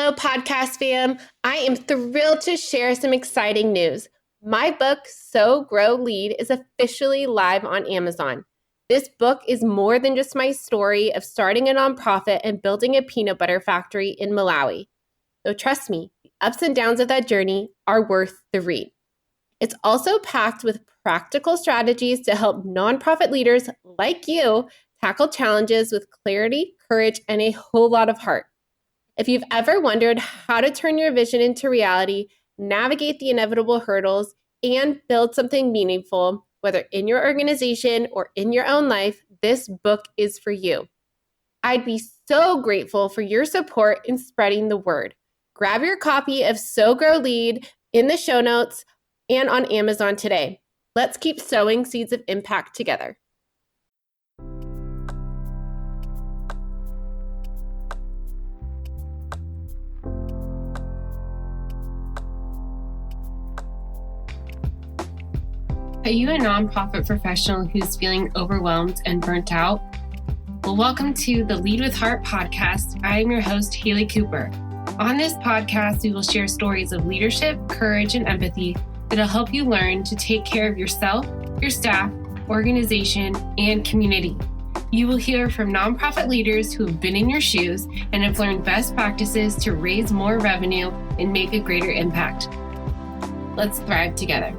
Hello, podcast fam. I am thrilled to share some exciting news. My book, So Grow Lead, is officially live on Amazon. This book is more than just my story of starting a nonprofit and building a peanut butter factory in Malawi. So trust me, the ups and downs of that journey are worth the read. It's also packed with practical strategies to help nonprofit leaders like you tackle challenges with clarity, courage, and a whole lot of heart. If you've ever wondered how to turn your vision into reality, navigate the inevitable hurdles, and build something meaningful, whether in your organization or in your own life, this book is for you. I'd be so grateful for your support in spreading the word. Grab your copy of So Grow Lead in the show notes and on Amazon today. Let's keep sowing seeds of impact together. Are you a nonprofit professional who's feeling overwhelmed and burnt out? Well, welcome to the Lead with Heart podcast. I am your host, Haley Cooper. On this podcast, we will share stories of leadership, courage, and empathy that'll help you learn to take care of yourself, your staff, organization, and community. You will hear from nonprofit leaders who have been in your shoes and have learned best practices to raise more revenue and make a greater impact. Let's thrive together.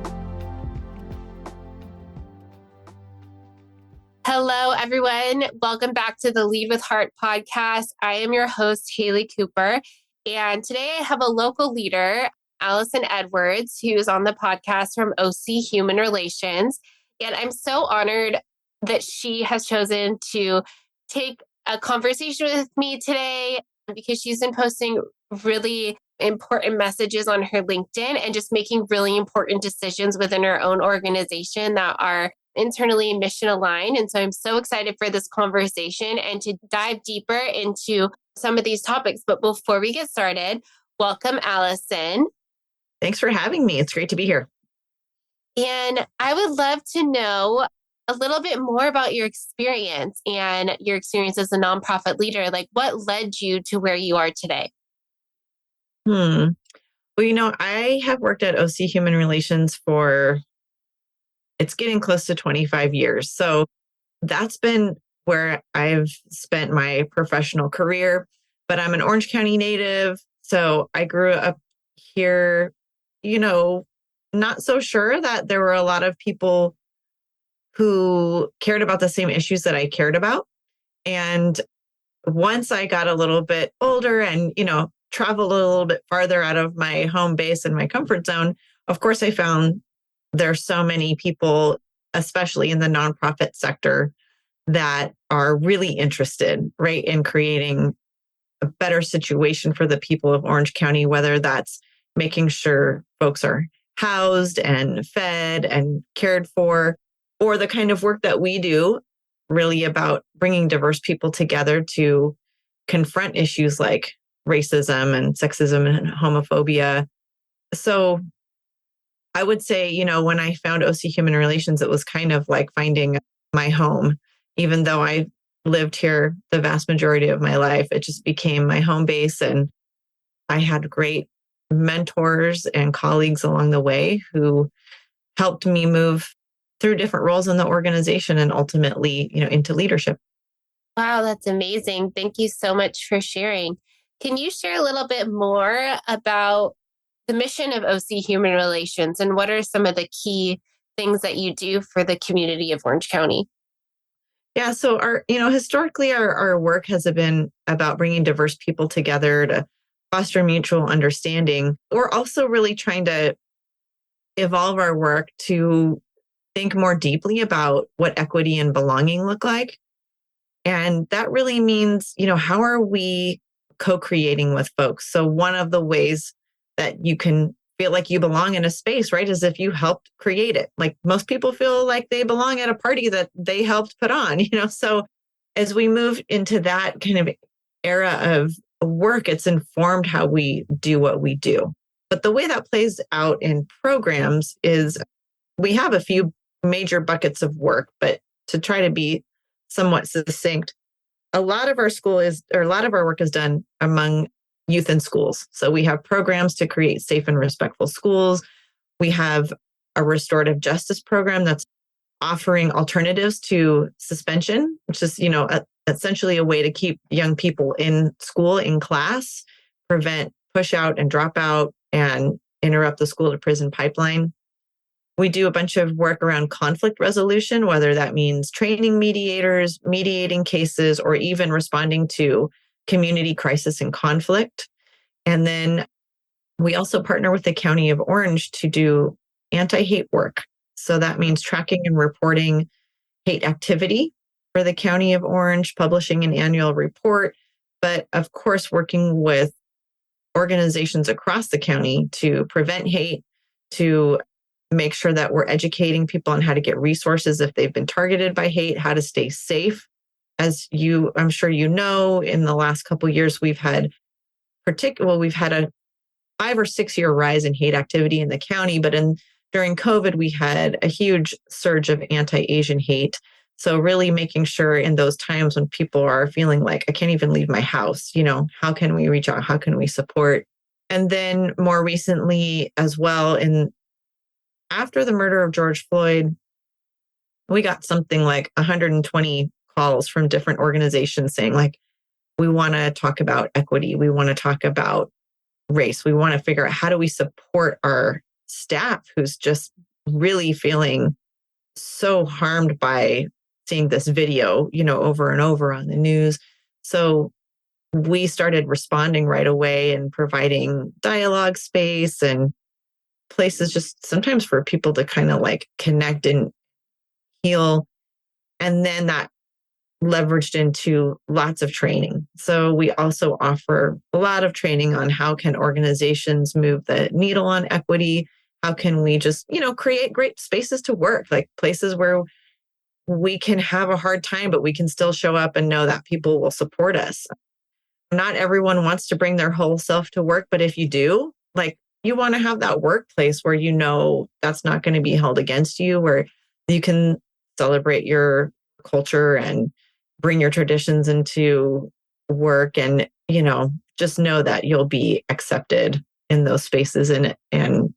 Hello, everyone. Welcome back to the Lead with Heart podcast. I am your host, Haley Cooper. And today I have a local leader, Alison Edwards, who is on the podcast from OC Human Relations. And I'm so honored that she has chosen to take a conversation with me today because she's been posting really important messages on her LinkedIn and just making really important decisions within her own organization that are internally mission aligned. And so I'm so excited for this conversation and to dive deeper into some of these topics. But before we get started, welcome, Alison. Thanks for having me. It's great to be here. And I would love to know a little bit more about your experience and your experience as a nonprofit leader. Like, what led you to where you are today? Well, I have worked at OC Human Relations for, it's getting close to 25 years. So that's been where I've spent my professional career, but I'm an Orange County native. So I grew up here, not so sure that there were a lot of people who cared about the same issues that I cared about. And once I got a little bit older and, traveled a little bit farther out of my home base and my comfort zone, of course, I found there's so many people, especially in the nonprofit sector, that are really interested, right, in creating a better situation for the people of Orange County, whether that's making sure folks are housed and fed and cared for, or the kind of work that we do, really about bringing diverse people together to confront issues like racism and sexism and homophobia. So I would say, when I found OC Human Relations, it was kind of like finding my home. Even though I lived here the vast majority of my life, it just became my home base. And I had great mentors and colleagues along the way who helped me move through different roles in the organization and ultimately, into leadership. Wow, that's amazing. Thank you so much for sharing. Can you share a little bit more about the mission of OC Human Relations and what are some of the key things that you do for the community of Orange County? Yeah, so historically our work has been about bringing diverse people together to foster mutual understanding. We're also really trying to evolve our work to think more deeply about what equity and belonging look like. And that really means, how are we co-creating with folks? So one of the ways that you can feel like you belong in a space, right, is if you helped create it. Like most people feel like they belong at a party that they helped put on, So as we move into that kind of era of work, it's informed how we do what we do. But the way that plays out in programs is we have a few major buckets of work, but to try to be somewhat succinct, a lot of our work is done among youth in schools. So we have programs to create safe and respectful schools. We have a restorative justice program that's offering alternatives to suspension, which is, essentially a way to keep young people in school, in class, prevent push out and drop out, and interrupt the school to prison pipeline. We do a bunch of work around conflict resolution, whether that means training mediators, mediating cases, or even responding to community crisis and conflict. And then we also partner with the County of Orange to do anti-hate work. So that means tracking and reporting hate activity for the County of Orange, publishing an annual report, but of course, working with organizations across the county to prevent hate, to make sure that we're educating people on how to get resources if they've been targeted by hate, how to stay safe. I'm sure in the last couple of years, we've had a 5 or 6 year rise in hate activity in the county, but during COVID, we had a huge surge of anti-Asian hate. So really making sure in those times when people are feeling like, I can't even leave my house, how can we reach out? How can we support? And then more recently as well, after the murder of George Floyd, we got something like 120 calls from different organizations saying like, we want to talk about equity. We want to talk about race. We want to figure out how do we support our staff who's just really feeling so harmed by seeing this video, over and over on the news. So we started responding right away and providing dialogue space and places just sometimes for people to kind of like connect and heal. And then that leveraged into lots of training. So we also offer a lot of training on how can organizations move the needle on equity? How can we just, create great spaces to work, like places where we can have a hard time, but we can still show up and know that people will support us. Not everyone wants to bring their whole self to work, but if you do, like you want to have that workplace where that's not going to be held against you, where you can celebrate your culture and bring your traditions into work and, just know that you'll be accepted in those spaces and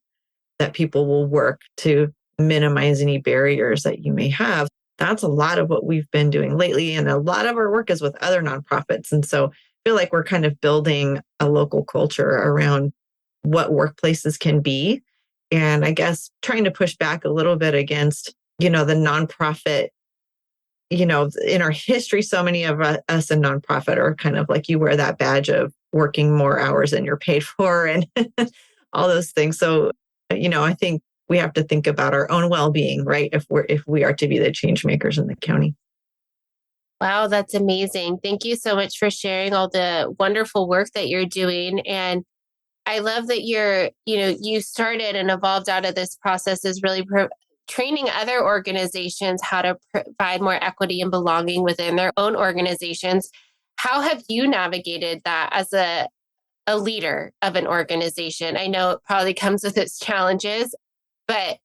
that people will work to minimize any barriers that you may have. That's a lot of what we've been doing lately. And a lot of our work is with other nonprofits. And so I feel like we're kind of building a local culture around what workplaces can be. And I guess trying to push back a little bit against, the nonprofit, in our history, so many of us in nonprofit are kind of like you wear that badge of working more hours than you're paid for and all those things. So, I think we have to think about our own well-being, right? If we are to be the change makers in the county. Wow, that's amazing. Thank you so much for sharing all the wonderful work that you're doing. And I love that you started and evolved out of this process is really training other organizations how to provide more equity and belonging within their own organizations. How have you navigated that as a leader of an organization? I know it probably comes with its challenges, but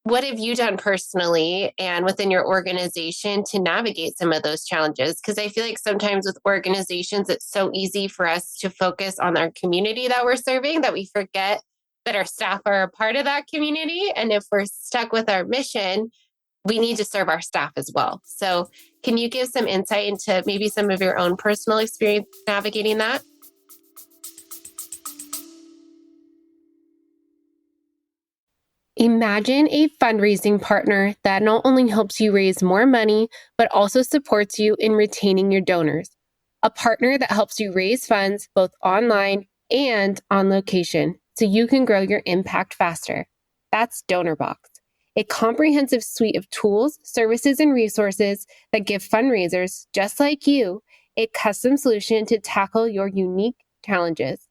what have you done personally and within your organization to navigate some of those challenges? Because I feel like sometimes with organizations, it's so easy for us to focus on our community that we're serving that we forget that our staff are a part of that community. And if we're stuck with our mission, we need to serve our staff as well. So can you give some insight into maybe some of your own personal experience navigating that? Imagine a fundraising partner that not only helps you raise more money, but also supports you in retaining your donors. A partner that helps you raise funds both online and on location so you can grow your impact faster. That's DonorBox, a comprehensive suite of tools, services, and resources that give fundraisers just like you a custom solution to tackle your unique challenges,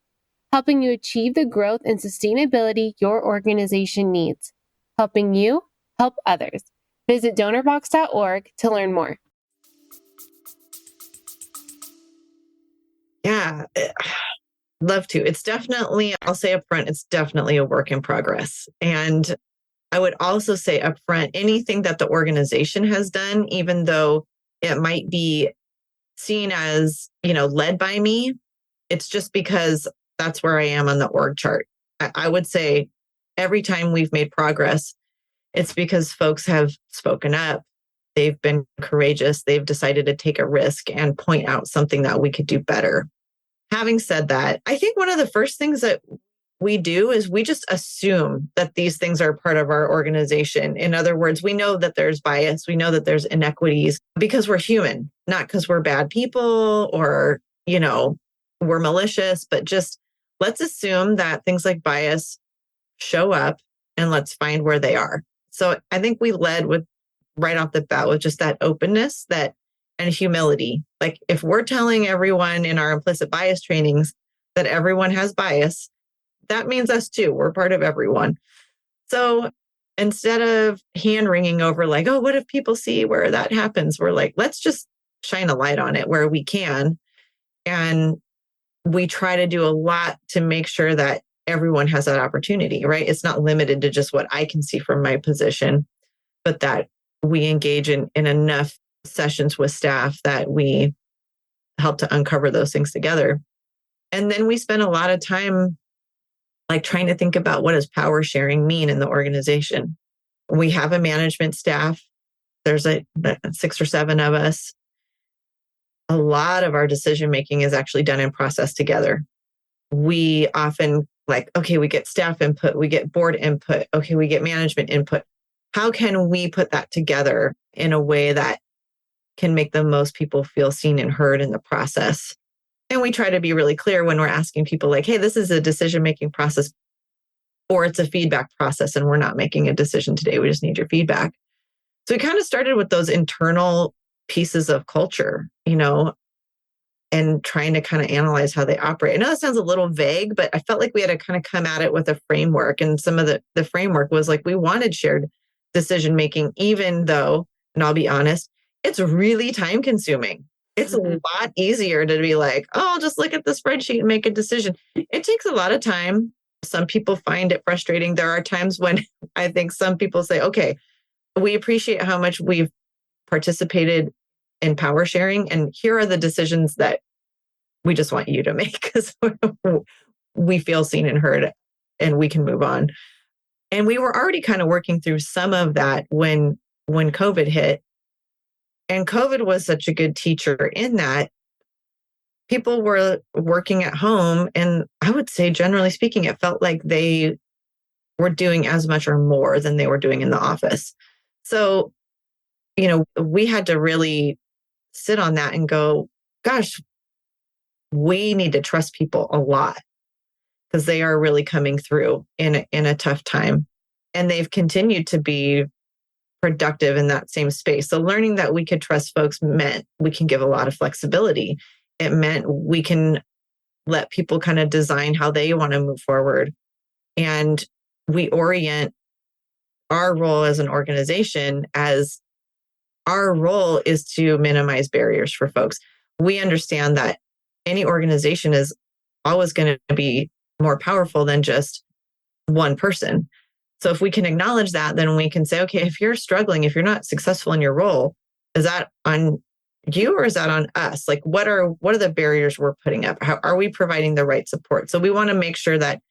helping you achieve the growth and sustainability your organization needs, helping you help others. Visit donorbox.org to learn more. Yeah, love to. It's definitely, I'll say up front, it's definitely a work in progress. And I would also say up front, anything that the organization has done, even though it might be seen as, led by me, It's just because that's where I am on the org chart. I would say every time we've made progress, it's because folks have spoken up. They've been courageous. They've decided to take a risk and point out something that we could do better. Having said that, I think one of the first things that we do is we just assume that these things are part of our organization. In other words, we know that there's bias. We know that there's inequities because we're human, not because we're bad people or, we're malicious, but just let's assume that things like bias show up and let's find where they are. So I think we led with right off the bat with just that openness and humility. Like if we're telling everyone in our implicit bias trainings that everyone has bias, that means us too. We're part of everyone. So instead of hand wringing over like, oh, what if people see where that happens? We're like, let's just shine a light on it where we can. And we try to do a lot to make sure that everyone has that opportunity, right? It's not limited to just what I can see from my position, but that we engage in enough sessions with staff that we help to uncover those things together. And then we spend a lot of time like trying to think about what does power sharing mean in the organization. We have a management staff. There's 6 or 7 of us. A lot of our decision making is actually done in process together. We often we get staff input, we get board input, okay, we get management input. How can we put that together in a way that can make the most people feel seen and heard in the process? And we try to be really clear when we're asking people like, hey, this is a decision-making process or it's a feedback process and we're not making a decision today. We just need your feedback. So we kind of started with those internal pieces of culture, and trying to kind of analyze how they operate. I know that sounds a little vague, but I felt like we had to kind of come at it with a framework. And some of the framework was like, we wanted shared decision-making, even though, and I'll be honest, it's really time consuming. It's a lot easier to be like, oh, I'll just look at the spreadsheet and make a decision. It takes a lot of time. Some people find it frustrating. There are times when I think some people say, okay, we appreciate how much we've participated in power sharing. And here are the decisions that we just want you to make because we feel seen and heard and we can move on. And we were already kind of working through some of that when COVID hit. And COVID was such a good teacher in that people were working at home. And I would say, generally speaking, it felt like they were doing as much or more than they were doing in the office. So, we had to really sit on that and go, gosh, we need to trust people a lot because they are really coming through in a tough time. And they've continued to be productive in that same space. So learning that we could trust folks meant we can give a lot of flexibility. It meant we can let people kind of design how they want to move forward. And we orient our role as an organization as our role is to minimize barriers for folks. We understand that any organization is always going to be more powerful than just one person. So if we can acknowledge that, then we can say, okay, if you're struggling, if you're not successful in your role, is that on you or is that on us? Like, what are the barriers we're putting up? How are we providing the right support? So we want to make sure that,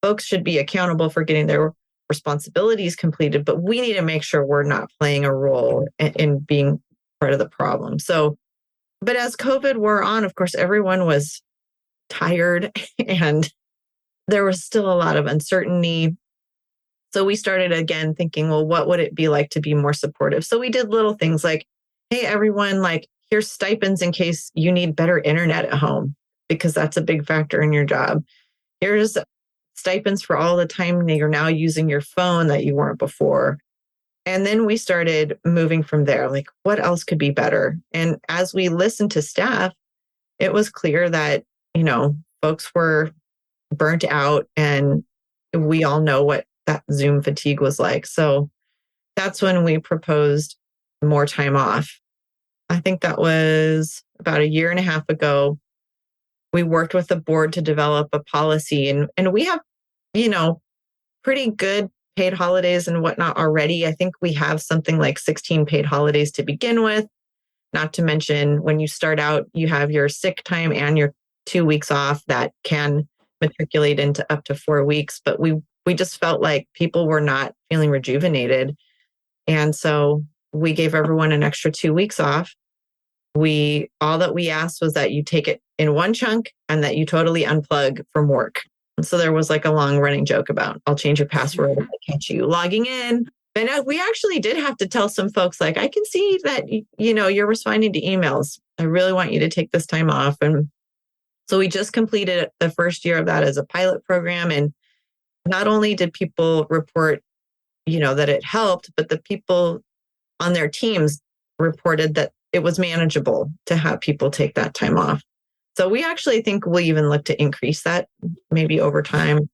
folks should be accountable for getting their responsibilities completed, but we need to make sure we're not playing a role in being part of the problem. So, but as COVID wore on, of course, everyone was tired and there was still a lot of uncertainty. So we started again thinking, well, what would it be like to be more supportive? So we did little things like, hey, everyone, here's stipends in case you need better internet at home, because that's a big factor in your job. Here's stipends for all the time that you're now using your phone that you weren't before. And then we started moving from there, like what else could be better? And as we listened to staff, it was clear that, folks were burnt out and we all know what that Zoom fatigue was like. So that's when we proposed more time off. I think that was about 1.5 years ago. We worked with the board to develop a policy and we have, pretty good paid holidays and whatnot already. I think we have something like 16 paid holidays to begin with. Not to mention when you start out, you have your sick time and your 2 weeks off that can matriculate into up to 4 weeks. But we just felt like people were not feeling rejuvenated. And so we gave everyone an extra 2 weeks off. All that we asked was that you take it in one chunk and that you totally unplug from work. And so there was like a long running joke about, I'll change your password if I catch you logging in. And we actually did have to tell some folks, like, I can see that, you're responding to emails. I really want you to take this time off. And so we just completed the first year of that as a pilot program. And not only did people report, that it helped, but the people on their teams reported that it was manageable to have people take that time off. So we actually think we'll even look to increase that maybe over time.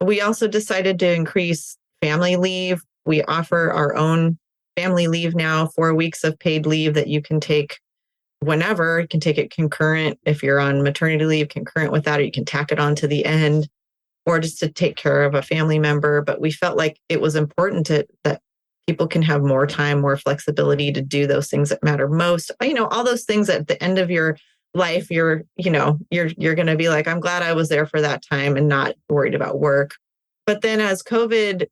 We also decided to increase family leave. We offer our own family leave now, 4 weeks of paid leave that you can take whenever. You can take it concurrent if you're on maternity leave, concurrent with that, or you can tack it on to the end, or just to take care of a family member. But we felt like it was important that people can have more time, more flexibility to do those things that matter most. All those things at the end of your life, you're going to be like, I'm glad I was there for that time and not worried about work. But then as COVID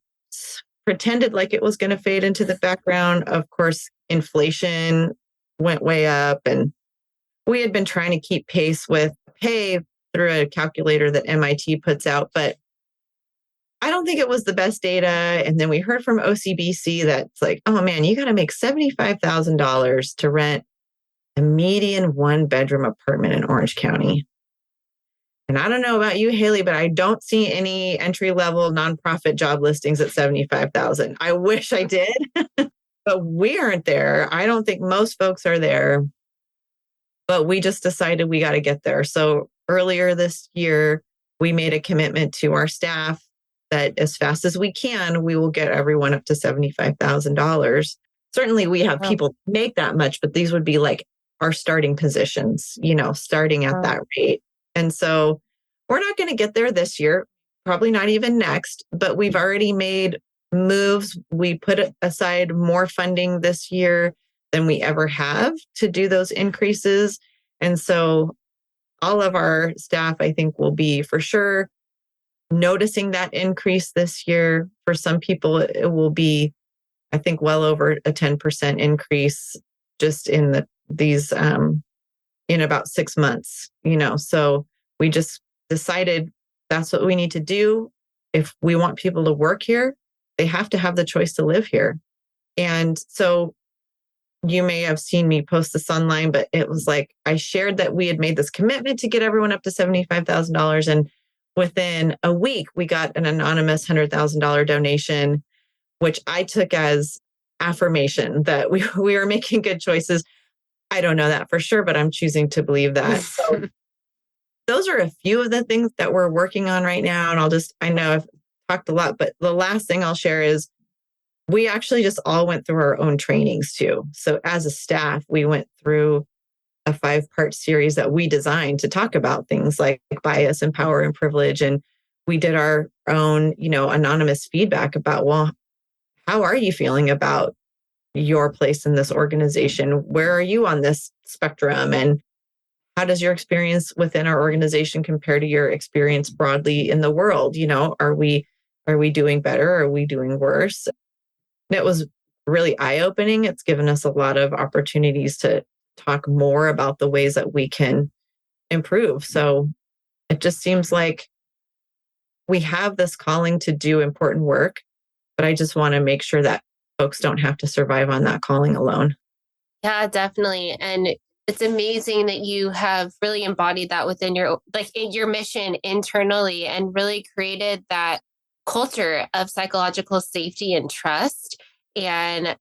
pretended like it was going to fade into the background, of course, inflation went way up, and we had been trying to keep pace with pay through a calculator that MIT puts out, but I don't think it was the best data. And then we heard from OCBC that's like, oh man, you got to make $75,000 to rent a median 1-bedroom apartment in Orange County. And I don't know about you, Haley, but I don't see any entry-level nonprofit job listings at $75,000. I wish I did, but we aren't there. I don't think most folks are there, but we just decided we got to get there. So earlier this year, we made a commitment to our staff that as fast as we can, we will get everyone up to $75,000. Certainly we have people make that much, but these would be like our starting positions, starting at that rate. And so we're not going to get there this year, probably not even next, but we've already made moves. We put aside more funding this year than we ever have to do those increases. And so all of our staff, I think, will be for sure noticing that increase this year. For some people, it will be, I think, well over a 10% increase just in these in about 6 months, So we just decided that's what we need to do. If we want people to work here, they have to have the choice to live here. And so you may have seen me post this online, but it was like I shared that we had made this commitment to get everyone up to $75,000. And within a week, we got an anonymous $100,000 donation, which I took as affirmation that we were making good choices. I don't know that for sure, but I'm choosing to believe that. So those are a few of the things that we're working on right now. And I know I've talked a lot, but the last thing I'll share is we actually just all went through our own trainings too. So as a staff, we went through a 5-part series that we designed to talk about things like bias and power and privilege. And we did our own, anonymous feedback about, well, how are you feeling about your place in this organization? Where are you on this spectrum? And how does your experience within our organization compare to your experience broadly in the world? Are we doing better? Are we doing worse? And it was really eye-opening. It's given us a lot of opportunities to talk more about the ways that we can improve. So it just seems like we have this calling to do important work, but I just want to make sure that folks don't have to survive on that calling alone. Yeah, definitely. And it's amazing that you have really embodied that within your mission internally and really created that culture of psychological safety and trust, and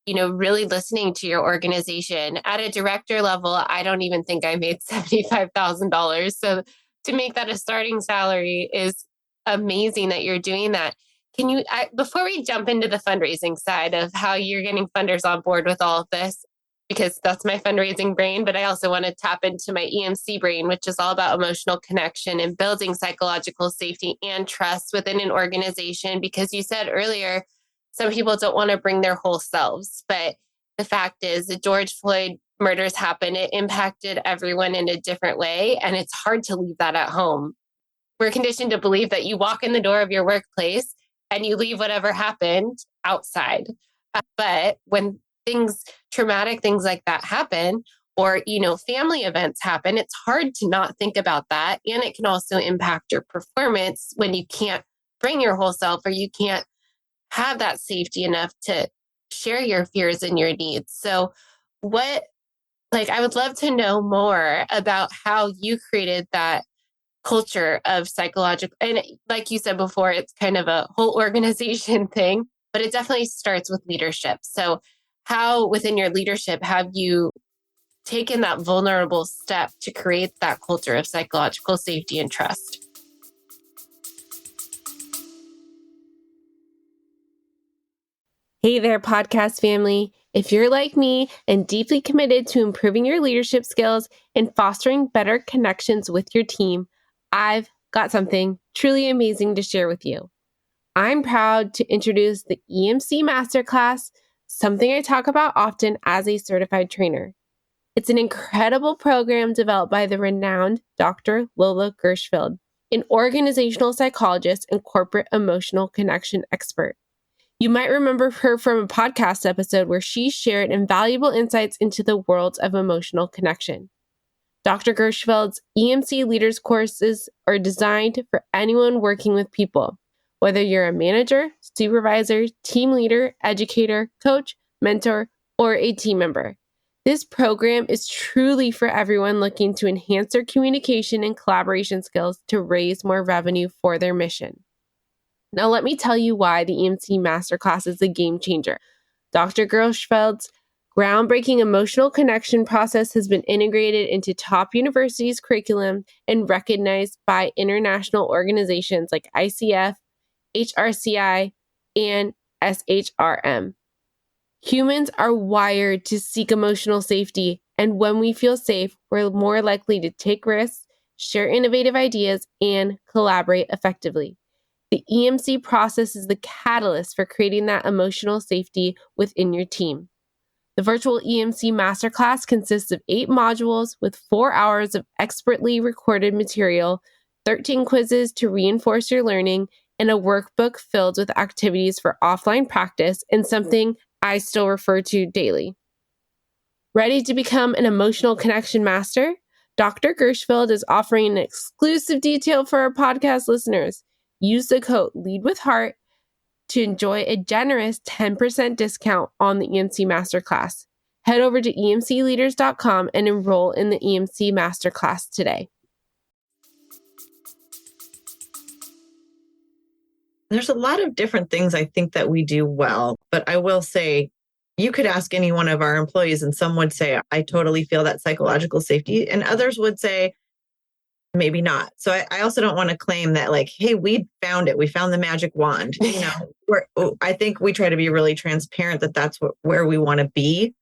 really listening to your organization. At a director level, I don't even think I made $75,000. So to make that a starting salary is amazing that you're doing that. Can you, before we jump into the fundraising side of how you're getting funders on board with all of this, because that's my fundraising brain, but I also want to tap into my EMC brain, which is all about emotional connection and building psychological safety and trust within an organization. Because you said earlier, some people don't want to bring their whole selves, but the fact is that George Floyd murders happen, it impacted everyone in a different way. And it's hard to leave that at home. We're conditioned to believe that you walk in the door of your workplace and you leave whatever happened outside. But when traumatic things like that happen, or, family events happen, it's hard to not think about that. And it can also impact your performance when you can't bring your whole self, or you can't have that safety enough to share your fears and your needs. So I would love to know more about how you created that culture of psychological, and like you said before, it's kind of a whole organization thing, but it definitely starts with leadership. So how within your leadership have you taken that vulnerable step to create that culture of psychological safety and trust? Hey there, podcast family. If you're like me and deeply committed to improving your leadership skills and fostering better connections with your team, I've got something truly amazing to share with you. I'm proud to introduce the EMC Masterclass, something I talk about often as a certified trainer. It's an incredible program developed by the renowned Dr. Lola Gershfeld, an organizational psychologist and corporate emotional connection expert. You might remember her from a podcast episode where she shared invaluable insights into the world of emotional connection. Dr. Gershfeld's EMC Leaders courses are designed for anyone working with people, whether you're a manager, supervisor, team leader, educator, coach, mentor, or a team member. This program is truly for everyone looking to enhance their communication and collaboration skills to raise more revenue for their mission. Now, let me tell you why the EMC Masterclass is a game changer. Dr. Gershfeld's groundbreaking emotional connection process has been integrated into top universities' curriculum and recognized by international organizations like ICF, HRCI, and SHRM. Humans are wired to seek emotional safety, and when we feel safe, we're more likely to take risks, share innovative ideas, and collaborate effectively. The EMC process is the catalyst for creating that emotional safety within your team. The virtual EMC Masterclass consists of 8 modules with 4 hours of expertly recorded material, 13 quizzes to reinforce your learning, and a workbook filled with activities for offline practice and something I still refer to daily. Ready to become an emotional connection master? Dr. Gershfeld is offering an exclusive detail for our podcast listeners. Use the code LEADWITHHEART to enjoy a generous 10% discount on the EMC Masterclass. Head over to emcleaders.com and enroll in the EMC Masterclass today. There's a lot of different things I think that we do well, but I will say you could ask any one of our employees and some would say, I totally feel that psychological safety, and others would say, maybe not. So I also don't want to claim that hey, we found it. We found the magic wand. I think we try to be really transparent that that's where we want to be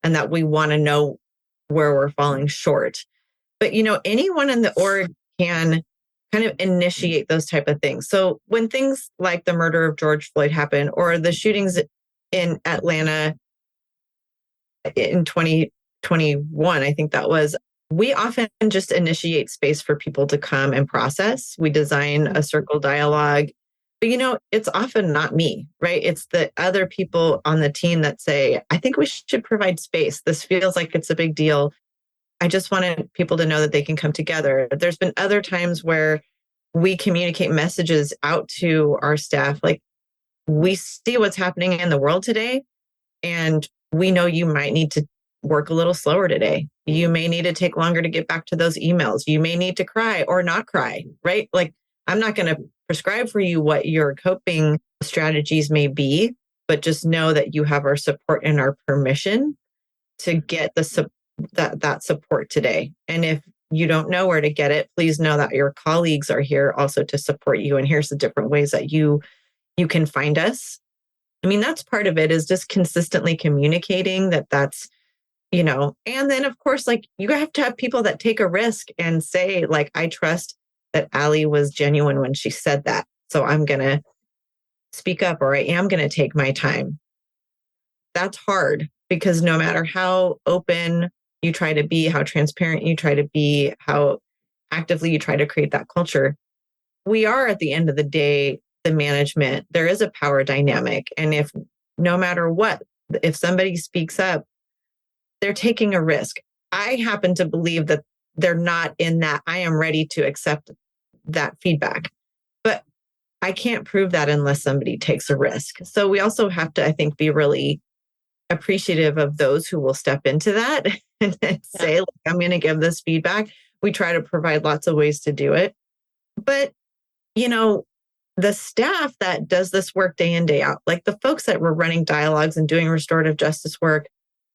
and that we want to know where we're falling short. But, anyone in the org can kind of initiate those type of things. So when things like the murder of George Floyd happen or the shootings in Atlanta in 2021, I think that was, we often just initiate space for people to come and process. We design a circle dialogue, but it's often not me, right? It's the other people on the team that say, I think we should provide space. This feels like it's a big deal. I just wanted people to know that they can come together. There's been other times where we communicate messages out to our staff, like we see what's happening in the world today, and we know you might need to work a little slower today. You may need to take longer to get back to those emails. You may need to cry or not cry, right? I'm not going to prescribe for you what your coping strategies may be, but just know that you have our support and our permission to get that support today. And if you don't know where to get it, please know that your colleagues are here also to support you. And here's the different ways that you can find us. That's part of it, is just consistently communicating that's, and then of course, you have to have people that take a risk and say, I trust that Allie was genuine when she said that. So I'm going to speak up, or I am going to take my time. That's hard because no matter how open you try to be, how transparent you try to be, how actively you try to create that culture. We are at the end of the day, the management, there is a power dynamic. And if no matter what, if somebody speaks up, they're taking a risk. I happen to believe that they're not in that I am ready to accept that feedback. But I can't prove that unless somebody takes a risk. So we also have to, I think, be really appreciative of those who will step into that and say, like, I'm going to give this feedback. We try to provide lots of ways to do it. But, the staff that does this work day in, day out, like the folks that were running dialogues and doing restorative justice work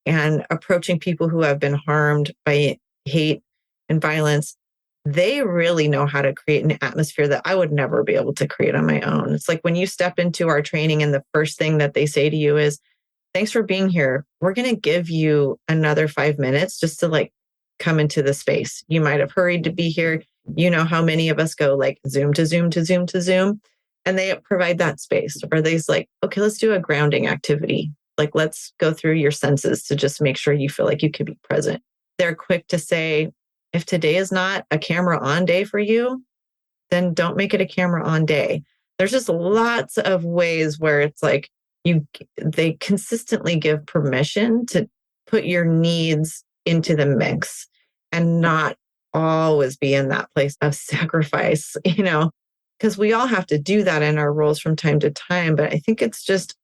and approaching people who have been harmed by hate and violence, they really know how to create an atmosphere that I would never be able to create on my own. It's like when you step into our training and the first thing that they say to you is, thanks for being here. We're going to give you another 5 minutes just to come into the space. You might have hurried to be here. You know how many of us go Zoom to Zoom to Zoom to Zoom, and they provide that space. Or they's okay, let's do a grounding activity. Let's go through your senses to just make sure you feel like you could be present. They're quick to say, if today is not a camera on day for you, then don't make it a camera on day. There's just lots of ways where it's they consistently give permission to put your needs into the mix and not always be in that place of sacrifice, because we all have to do that in our roles from time to time. But I think it's just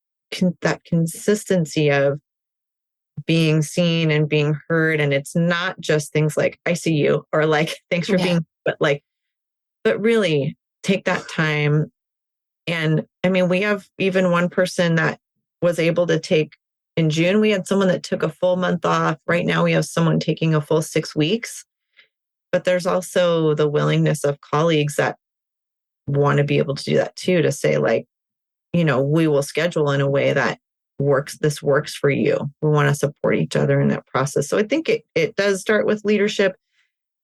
that consistency of being seen and being heard. And it's not just things like, I see you, or thanks for being, but really take that time. And we have even one person that was able to take in June, we had someone that took a full month off. Right now we have someone taking a full 6 weeks, but there's also the willingness of colleagues that want to be able to do that too, to say we will schedule in a way that this works for you. We want to support each other in that process. So I think it does start with leadership,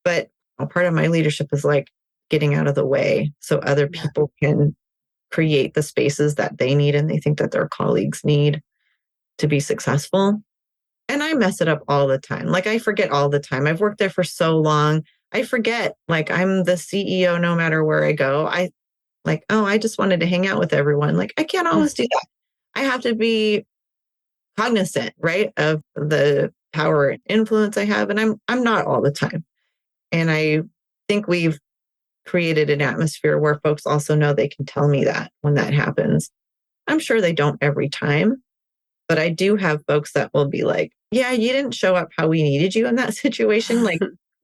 but part of my leadership is getting out of the way so other people can create the spaces that they need and they think that their colleagues need to be successful. And I mess it up all the time. I forget all the time. I've worked there for so long. I forget, I'm the CEO no matter where I go. I just wanted to hang out with everyone. I can't always do that. I have to be cognizant, right, of the power and influence I have. And I'm not all the time. And I think we've created an atmosphere where folks also know they can tell me that when that happens. I'm sure they don't every time, but I do have folks that will be yeah, you didn't show up how we needed you in that situation.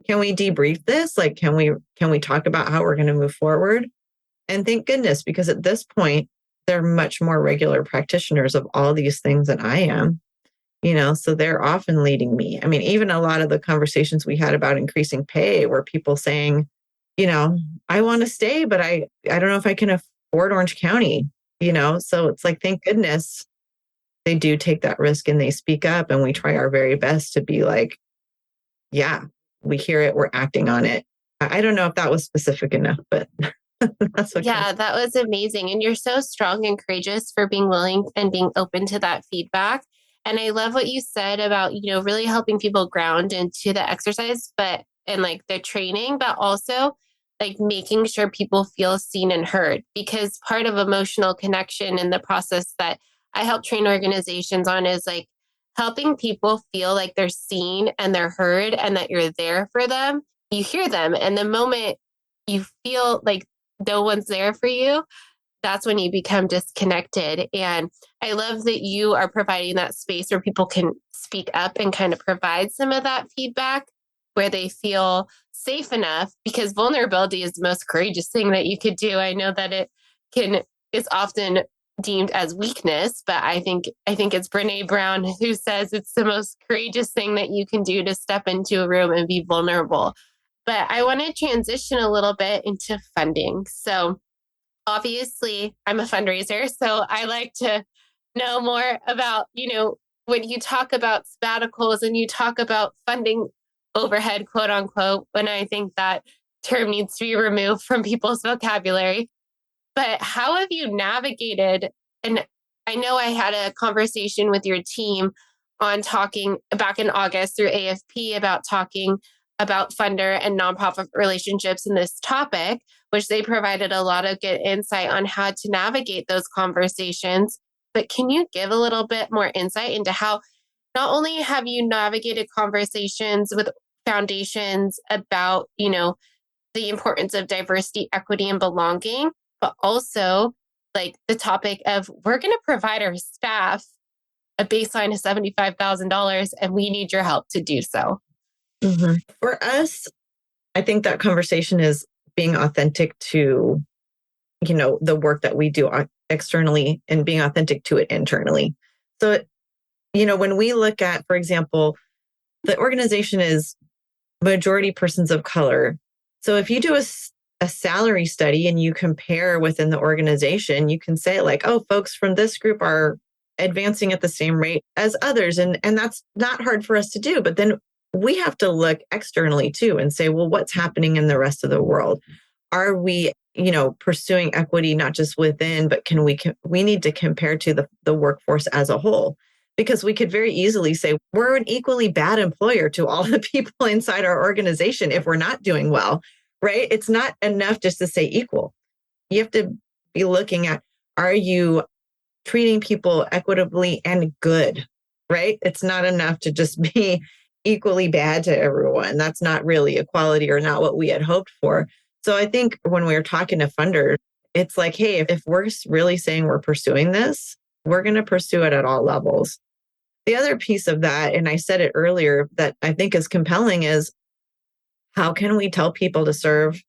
Can we debrief this? Can we talk about how we're going to move forward? And thank goodness, because at this point, they're much more regular practitioners of all these things than I am, so they're often leading me. Even a lot of the conversations we had about increasing pay were people saying, I want to stay, but I don't know if I can afford Orange County, so it's thank goodness they do take that risk and they speak up, and we try our very best to be yeah, we hear it, we're acting on it. I don't know if that was specific enough, but that's what. Yeah, that was amazing. And you're so strong and courageous for being willing and being open to that feedback. And I love what you said about, really helping people ground into the exercise, and the training, but also making sure people feel seen and heard, because part of emotional connection in the process that I help train organizations on is helping people feel like they're seen and they're heard and that you're there for them. You hear them. And the moment you feel like no one's there for you, that's when you become disconnected. And I love that you are providing that space where people can speak up and kind of provide some of that feedback where they feel safe enough, because vulnerability is the most courageous thing that you could do. I know that it's often deemed as weakness, but I think it's Brene Brown who says it's the most courageous thing that you can do, to step into a room and be vulnerable. But I want to transition a little bit into funding. So obviously I'm a fundraiser, so I like to know more about, when you talk about sabbaticals and you talk about funding overhead, quote unquote, when I think that term needs to be removed from people's vocabulary. But how have you navigated? And I know I had a conversation with your team on talking back in August through AFP about talking about funder and nonprofit relationships in this topic, which they provided a lot of good insight on how to navigate those conversations. But can you give a little bit more insight into how not only have you navigated conversations with foundations about, the importance of diversity, equity, and belonging, but also like the topic of we're going to provide our staff a baseline of $75,000 and we need your help to do so. Mm-hmm. For us, I think that conversation is being authentic to, the work that we do externally and being authentic to it internally. So, when we look at, for example, the organization is majority persons of color. So if you do a salary study and you compare within the organization, you can say like, oh, folks from this group are advancing at the same rate as others. And that's not hard for us to do. But then we have to look externally too and say, well, what's happening in the rest of the world? Are we, pursuing equity, not just within, but we need to compare to the workforce as a whole? Because we could very easily say we're an equally bad employer to all the people inside our organization if we're not doing well, right? It's not enough just to say equal. You have to be looking at, are you treating people equitably and good, right? It's not enough to just be equally bad to everyone. That's not really equality or not what we had hoped for. So I think when we were talking to funders, it's like, hey, if we're really saying we're pursuing this, we're going to pursue it at all levels. The other piece of that, and I said it earlier, that I think is compelling is how can we tell people to serve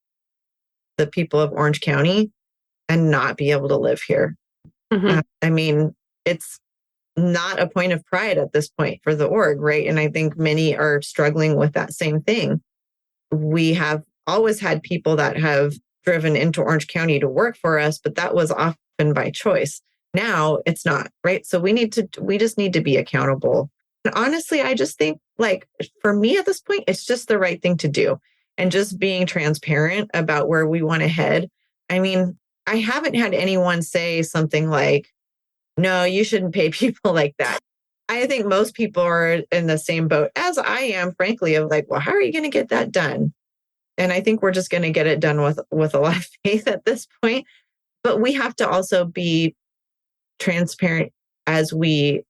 the people of Orange County and not be able to live here? Mm-hmm. It's not a point of pride at this point for the org, right? And I think many are struggling with that same thing. We have always had people that have driven into Orange County to work for us, but that was often by choice. Now it's not, right? So we just need to be accountable. And honestly, I just think like for me at this point, it's just the right thing to do. And just being transparent about where we want to head. I haven't had anyone say something like, no, you shouldn't pay people like that. I think most people are in the same boat as I am, frankly, of like, well, how are you going to get that done? And I think we're just going to get it done with a lot of faith at this point. But we have to also be transparent as we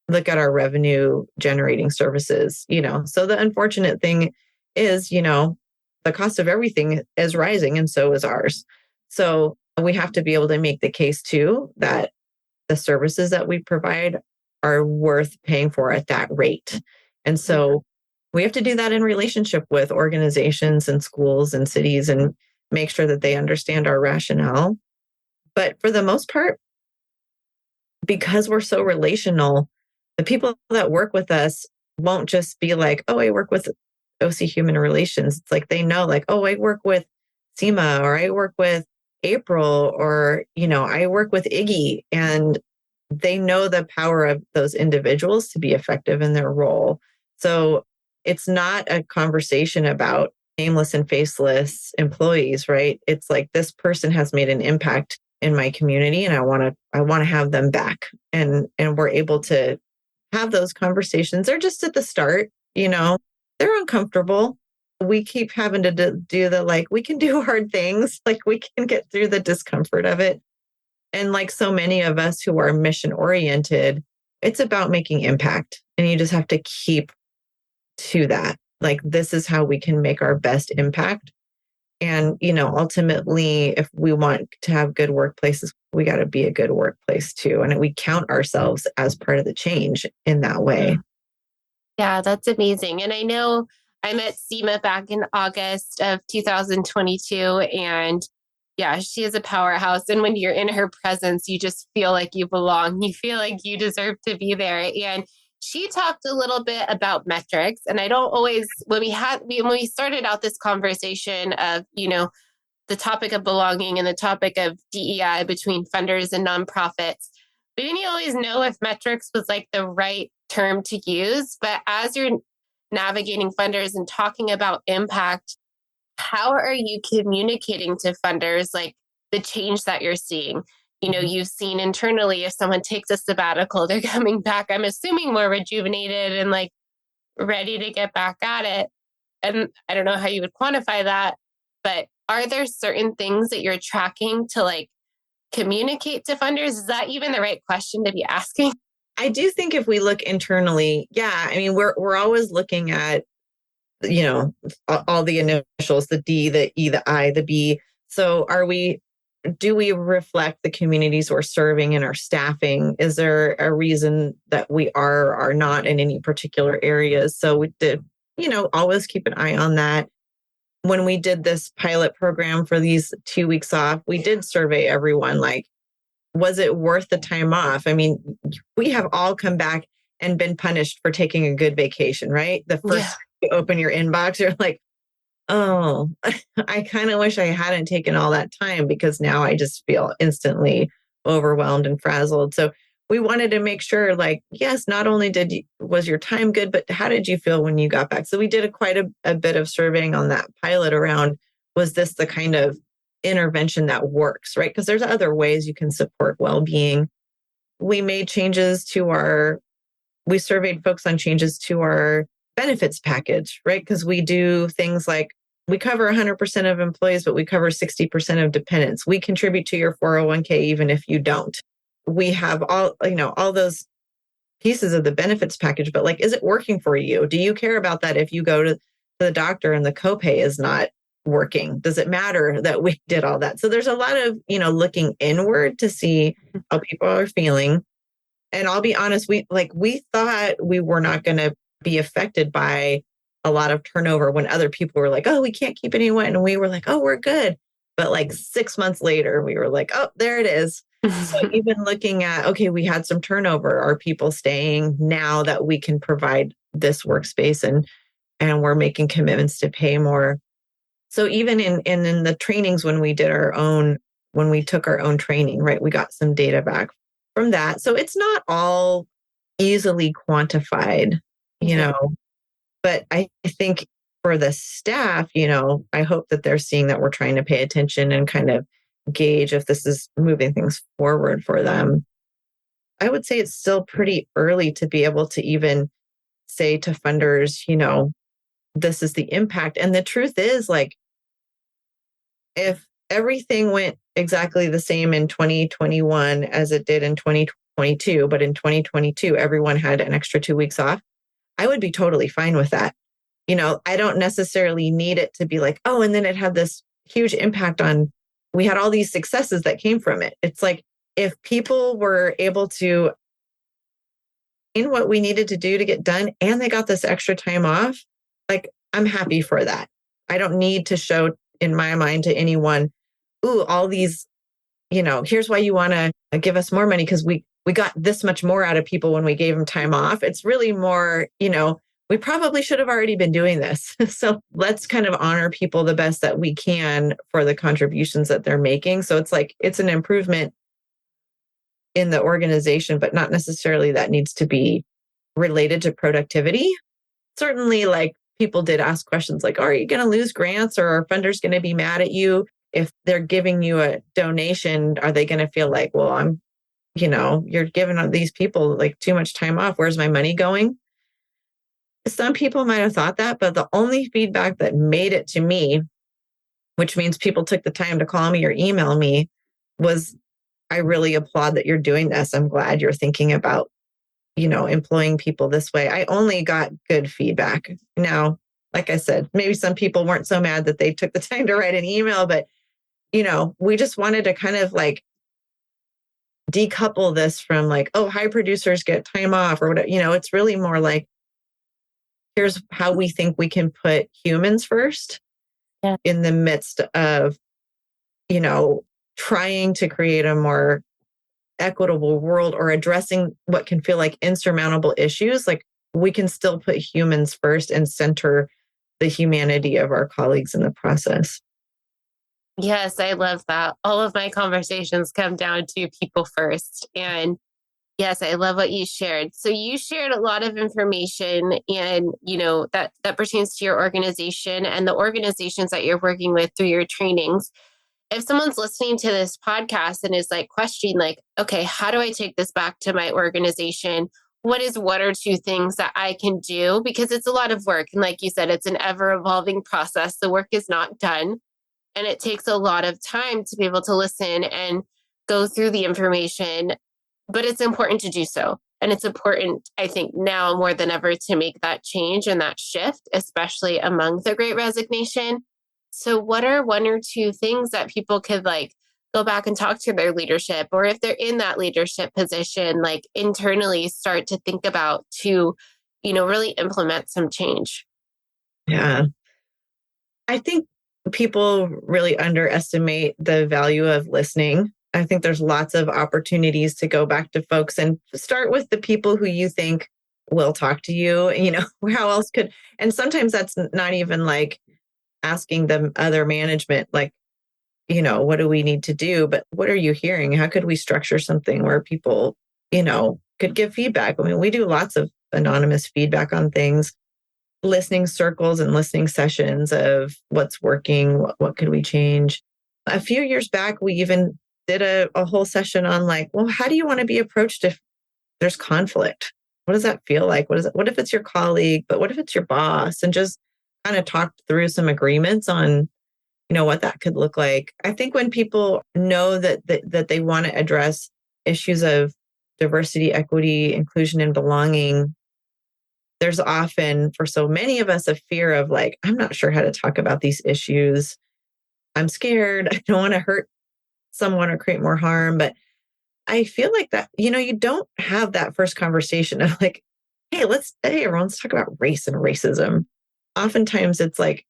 look at our revenue generating services, So the unfortunate thing is, the cost of everything is rising and so is ours. So we have to be able to make the case too that the services that we provide are worth paying for at that rate. And so we have to do that in relationship with organizations and schools and cities and make sure that they understand our rationale. But for the most part, because we're so relational, the people that work with us won't just be like, oh, I work with OC Human Relations. It's like they know like, oh, I work with Seema or I work with April or, I work with Iggy. And they know the power of those individuals to be effective in their role. So it's not a conversation about nameless and faceless employees, right? It's like this person has made an impact in my community and I want to have them back. And we're able to have those conversations. They're just at the start, they're uncomfortable. We keep having to do we can do hard things, like we can get through the discomfort of it. And like so many of us who are mission oriented, it's about making impact. And you just have to keep to that. Like, this is how we can make our best impact. And, ultimately, if we want to have good workplaces, we got to be a good workplace too. And we count ourselves as part of the change in that way. Yeah, that's amazing. And I know I met Seema back in August of 2022 and yeah, she is a powerhouse. And when you're in her presence, you just feel like you belong. You feel like you deserve to be there. And she talked a little bit about metrics. And I don't always, when we started out this conversation of, the topic of belonging and the topic of DEI between funders and nonprofits, we didn't always know if metrics was like the right term to use. But as you're navigating funders and talking about impact, how are you communicating to funders like the change that you're seeing? you've seen internally if someone takes a sabbatical, they're coming back, I'm assuming more rejuvenated and like ready to get back at it. And I don't know how you would quantify that, but are there certain things that you're tracking to like communicate to funders? Is that even the right question to be asking? I do think if we look internally, yeah, I mean, we're always looking at, all the initials, the D, the E, the I, the B. So do we reflect the communities we're serving in our staffing? Is there a reason that we are or not in any particular areas? So we did, always keep an eye on that. When we did this pilot program for these 2 weeks off, we did survey everyone, like, was it worth the time off? I mean, we have all come back and been punished for taking a good vacation, right? The first time you open your inbox, you're like, oh, I kind of wish I hadn't taken all that time because now I just feel instantly overwhelmed and frazzled. So we wanted to make sure, like, yes, not only was your time good, but how did you feel when you got back? So we did quite a bit of surveying on that pilot around, was this the kind of intervention that works, right? Because there's other ways you can support well-being. We made changes we surveyed folks on changes to our benefits package, right? Because we do things like we cover 100% of employees, but we cover 60% of dependents. We contribute to your 401k even if you don't. We have all those pieces of the benefits package, but like, is it working for you? Do you care about that if you go to the doctor and the copay is not working? Does it matter that we did all that? So there's a lot of, looking inward to see how people are feeling. And I'll be honest, we thought we were not going to be affected by a lot of turnover when other people were like, oh, we can't keep anyone. And we were like, oh, we're good. But like 6 months later, we were like, oh, there it is. So even looking at, okay, we had some turnover. Are people staying now that we can provide this workspace and we're making commitments to pay more? So even in the trainings when we took our own training, right, we got some data back from that. So it's not all easily quantified, but I think for the staff, I hope that they're seeing that we're trying to pay attention and kind of gauge if this is moving things forward for them. I would say it's still pretty early to be able to even say to funders, this is the impact. And the truth is, like, if everything went exactly the same in 2021 as it did in 2022, but in 2022, everyone had an extra 2 weeks off, I would be totally fine with that. I don't necessarily need it to be like, oh, and then it had this huge impact we had all these successes that came from it. It's like, if people were able to in what we needed to do to get done and they got this extra time off, like, I'm happy for that. I don't need to show in my mind to anyone, ooh, all these, here's why you want to give us more money because we got this much more out of people when we gave them time off. It's really more, we probably should have already been doing this. So let's kind of honor people the best that we can for the contributions that they're making. So it's like, it's an improvement in the organization, but not necessarily that needs to be related to productivity. Certainly, like, people did ask questions like, are you going to lose grants, or are funders going to be mad at you if they're giving you a donation? Are they going to feel like, well, you're giving these people like too much time off. Where's my money going? Some people might have thought that, but the only feedback that made it to me, which means people took the time to call me or email me, was, I really applaud that you're doing this. I'm glad you're thinking about, employing people this way. I only got good feedback. Now, like I said, maybe some people weren't so mad that they took the time to write an email, but, we just wanted to kind of like decouple this from like, oh, high producers get time off or whatever. It's really more like, here's how we think we can put humans first in the midst of, trying to create a more equitable world or addressing what can feel like insurmountable issues. Like, we can still put humans first and center the humanity of our colleagues in the process. Yes, I love that. All of my conversations come down to people first. And yes, I love what you shared. So you shared a lot of information and, that pertains to your organization and the organizations that you're working with through your trainings. if someone's listening to this podcast and is like questioning, like, okay, how do I take this back to my organization? What is one or two things that I can do? Because it's a lot of work. And like you said, it's an ever evolving process. The work is not done. And it takes a lot of time to be able to listen and go through the information, but it's important to do so. And it's important, I think, now more than ever to make that change and that shift, especially among the Great Resignation. So what are one or two things that people could like go back and talk to their leadership, or if they're in that leadership position, like internally start to think about to, really implement some change? Yeah. I think people really underestimate the value of listening. I think there's lots of opportunities to go back to folks and start with the people who you think will talk to you. How else could, and sometimes that's not even like asking the other management, like, what do we need to do? But what are you hearing? How could we structure something where people, could give feedback? I mean, we do lots of anonymous feedback on things, listening circles and listening sessions of what's working, what could we change. A few years back, we even did a whole session on like, well, how do you want to be approached if there's conflict? What does that feel like? What if it's your colleague, but what if it's your boss? And just kind of talked through some agreements on, what that could look like. I think when people know that they want to address issues of diversity, equity, inclusion, and belonging, there's often, for so many of us, a fear of like, I'm not sure how to talk about these issues. I'm scared. I don't want to hurt someone or create more harm. But I feel like that, you don't have that first conversation of like, hey, everyone, let's talk about race and racism. Oftentimes it's like,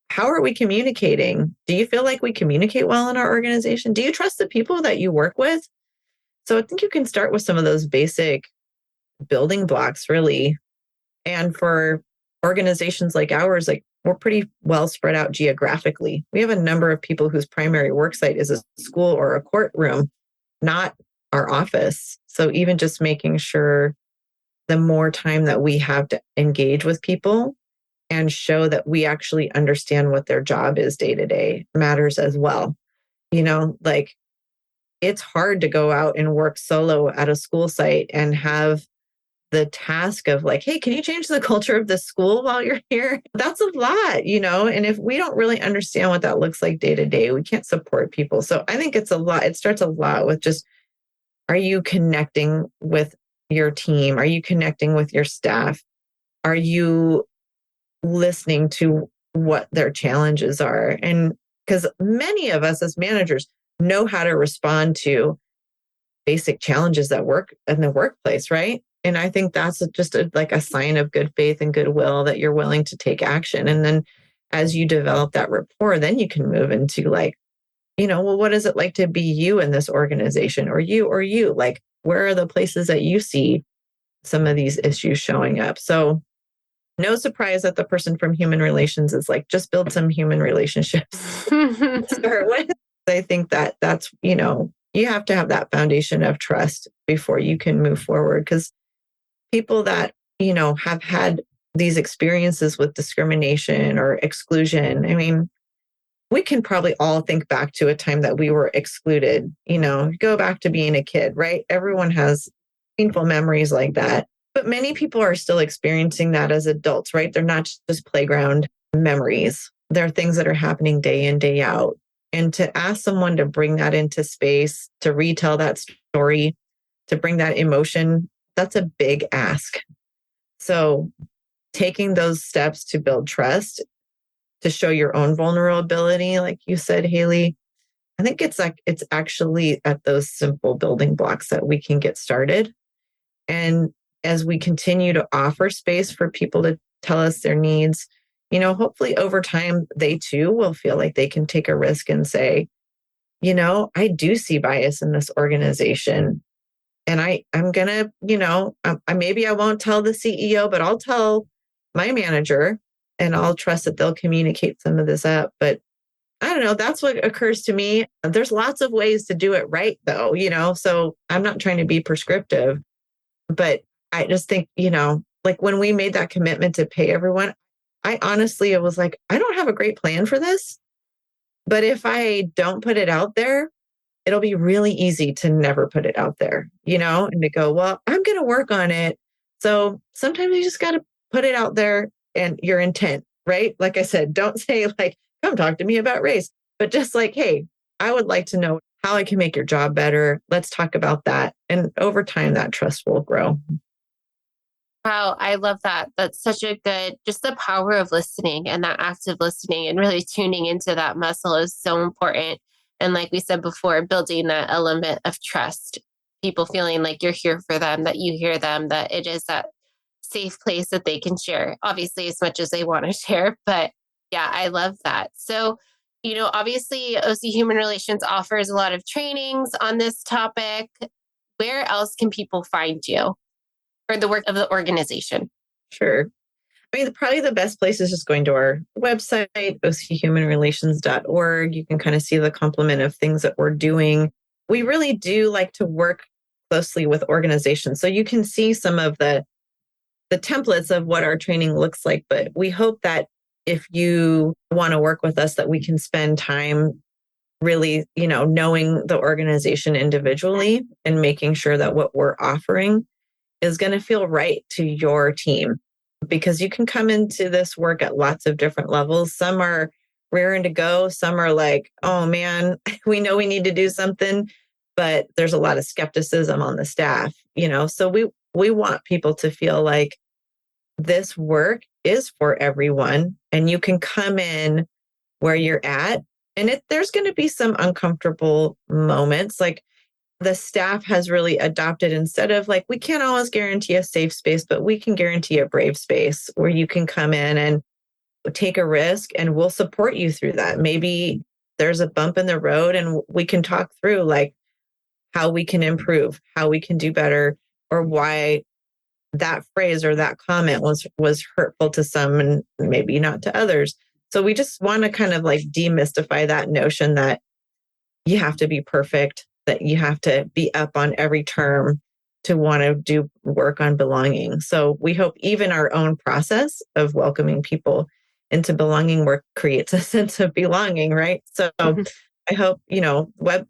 how are we communicating? Do you feel like we communicate well in our organization? Do you trust the people that you work with? So I think you can start with some of those basic building blocks, really. And for organizations like ours, like we're pretty well spread out geographically. We have a number of people whose primary work site is a school or a courtroom, not our office. So even just making sure the more time that we have to engage with people and show that we actually understand what their job is day to day matters as well. Like it's hard to go out and work solo at a school site and have the task of like, hey, can you change the culture of the school while you're here? That's a lot, and if we don't really understand what that looks like day to day, we can't support people. So I think it's a lot. It starts a lot with just, are you connecting with your team? Are you connecting with your staff? Are you listening to what their challenges are? And because many of us as managers know how to respond to basic challenges that work in the workplace, right? And I think that's just like a sign of good faith and goodwill that you're willing to take action. And then as you develop that rapport, then you can move into like, well, what is it like to be you in this organization, or you? Like, where are the places that you see some of these issues showing up? So no surprise that the person from human relations is like, just build some human relationships. Start with. I think that's, you have to have that foundation of trust before you can move forward, because people that, have had these experiences with discrimination or exclusion, I mean, we can probably all think back to a time that we were excluded, go back to being a kid, right? Everyone has painful memories like that. But many people are still experiencing that as adults, right? They're not just playground memories. There are things that are happening day in, day out. And to ask someone to bring that into space, to retell that story, to bring that emotion, that's a big ask. So taking those steps to build trust, to show your own vulnerability, like you said, Haley, I think it's actually at those simple building blocks that we can get started. And as we continue to offer space for people to tell us their needs, hopefully over time, they too will feel like they can take a risk and say, I do see bias in this organization. And I'm going to, maybe I won't tell the CEO, but I'll tell my manager, and I'll trust that they'll communicate some of this up. But I don't know, that's what occurs to me. There's lots of ways to do it right, though, so I'm not trying to be prescriptive, but I just think, like when we made that commitment to pay everyone, I honestly, it was like, I don't have a great plan for this, But if I don't put it out there, it'll be really easy to never put it out there, and to go, well, I'm going to work on it. So sometimes you just got to put it out there and your intent, right? Like I said, don't say like, come talk to me about race, but just like, hey, I would like to know how I can make your job better. Let's talk about that. And over time, that trust will grow. Wow, I love that. That's such a just the power of listening and that active listening and really tuning into that muscle is so important. And like we said before, building that element of trust, people feeling like you're here for them, that you hear them, that it is that safe place that they can share, obviously, as much as they want to share. But yeah, I love that. So, obviously, OC Human Relations offers a lot of trainings on this topic. Where else can people find you for the work of the organization? Sure. I mean, probably the best place is just going to our website, ochumanrelations.org. You can kind of see the complement of things that we're doing. We really do like to work closely with organizations. So you can see some of the templates of what our training looks like. But we hope that if you want to work with us, that we can spend time really, knowing the organization individually and making sure that what we're offering is going to feel right to your team. Because you can come into this work at lots of different levels. Some are raring to go. Some are like, oh man, we know we need to do something, but there's a lot of skepticism on the staff, So we want people to feel like this work is for everyone and you can come in where you're at. And there's going to be some uncomfortable moments. Like the staff has really adopted, instead of like, we can't always guarantee a safe space, but we can guarantee a brave space where you can come in and take a risk and we'll support you through that. Maybe there's a bump in the road and we can talk through like how we can improve, how we can do better, or why that phrase or that comment was hurtful to some and maybe not to others. So we just want to kind of like demystify that notion that you have to be perfect, that you have to be up on every term to want to do work on belonging. So we hope even our own process of welcoming people into belonging work creates a sense of belonging, right? So I hope,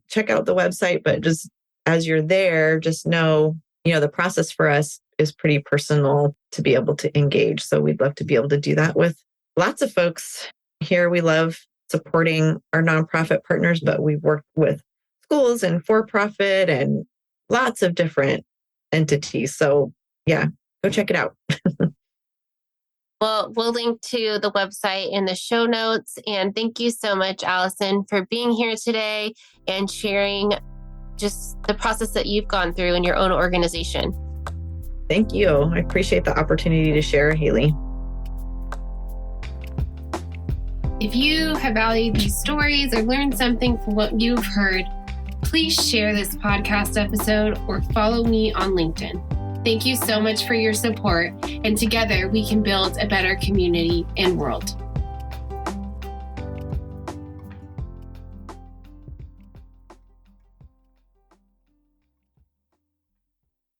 check out the website, but just as you're there, just know, the process for us is pretty personal to be able to engage. So we'd love to be able to do that with lots of folks here. We love supporting our nonprofit partners, but we've worked with schools and for-profit and lots of different entities. So yeah, go check it out. Well, we'll link to the website in the show notes. And thank you so much, Alison, for being here today and sharing just the process that you've gone through in your own organization. Thank you. I appreciate the opportunity to share, Haley. If you have valued these stories or learned something from what you've heard, please share this podcast episode or follow me on LinkedIn. Thank you so much for your support, and together we can build a better community and world.